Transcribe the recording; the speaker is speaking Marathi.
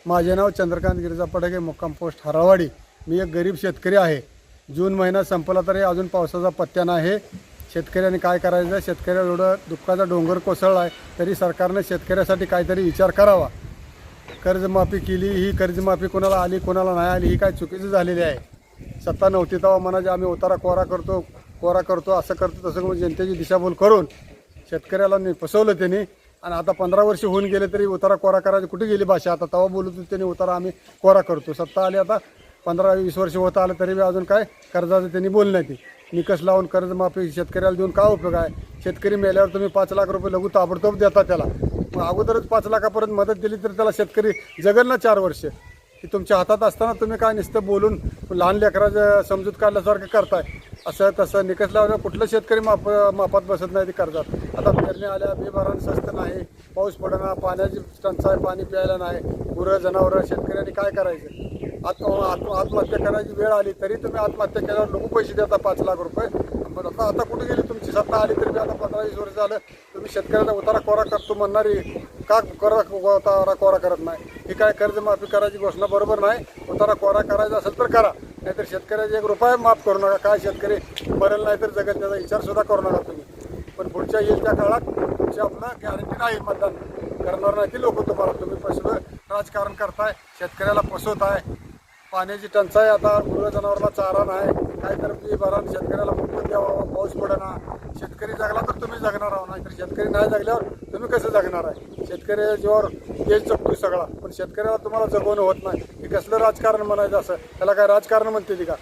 माझे नाव चंद्रकांत गिरिजा पडके, मुक्काम पोस्ट हराळवाडी. मी एक गरीब शेतकरी आहे. जून महिना संपला तरी अजून पावसाचा पत्त्या नाही. शेतकऱ्यांनी काय करायचं? शेतकऱ्याला एवढं दुःखाचा डोंगर कोसळला आहे तरी सरकारने शेतकऱ्यासाठी काहीतरी विचार करावा. कर्जमाफी केली, ही कर्जमाफी कोणाला आली कोणाला नाही आली ही काय चुकीचं झालेली आहे. सत्ता नव्हती तेव्हा म्हणायचे आम्ही उतारा कोरा करतो असं करतो तसं करून जनतेची दिशाभूल करून शेतकऱ्याला फसवलं त्यांनी. आणि आता 15 वर्ष होऊन गेले तरी उतारा कोरा करायची कुठे गेली भाषा? आता तेव्हा बोलत होते त्यांनी उतारा आम्ही कोरा करतो. सत्ता आली आता 15-20 वर्ष होत आलं तरी अजून काय कर्जाचं त्यांनी बोलण्यात येते. निकष लावून कर्जमाफी शेतकऱ्याला देऊन काय उपयोग आहे? शेतकरी मेल्यावर तुम्ही 5 लाख रुपये लघु ताबडतोब देता त्याला. मग अगोदरच 5 लाखापर्यंत मदत दिली तर त्याला शेतकरी जगल ना 4 वर्ष. की तुमच्या हातात असताना तुम्ही काय नुसतं बोलून लहान लेकराचं समजूत काढल्यासारखं करताय. असं तसं निकष लावलं कुठलं शेतकरी मापात बसत नाही ते कर्जात. आता पेरणी आल्या, बेभरण स्वस्त नाही, पाऊस पडणार, पाण्याची टंचाई, पाणी प्यायला नाही, गुरं जनावरं, शेतकऱ्यांनी काय करायचं? आत्महत्या करायची वेळ आली तरी तुम्ही आत्महत्या केल्यावर लोक पैसे देता 5 लाख रुपये. पण आता कुठे गेली तुमची सत्ता? आली तरी आता 15-20 वर्ष झालं तुम्ही शेतकऱ्याला उतारा कोरा करतो म्हणणारी का उतारा कोरा करत नाही? ही काय कर्जमाफी करायची घोषणा बरोबर नाही. उतारा कोरा करायचा असेल तर करा, नाहीतर शेतकऱ्याचे 1 रुपया माफ करू नका. काय शेतकरी मरेल नाही तर जगत त्याचा विचारसुद्धा करू नका तुम्ही. पण पुढच्या येईल त्या काळात तुमची आपलं गॅरंटी नाही, मतदान करणार नाही ती लोक तुम्हाला. तुम्ही सगळं राजकारण करताय, शेतकऱ्याला फसवताय. पाण्याची टंचाई, आता गुरं जनावरांना चारा नाही, काय तर भरण शेतकऱ्याला मोफत द्यावं, पाऊस पडेना. शेतकरी जगला तर तुम्ही जगणार आहो, नाही तर शेतकरी नाही जगल्यावर तुम्ही कसं जगणार आहे? शेतकरी जेव्हा देश जगतो सगळा, पण शेतकऱ्याला तुम्हाला जगवणं होत नाही. हे कसलं राजकारण म्हणायचं? असं त्याला काय राजकारण म्हणते ती का?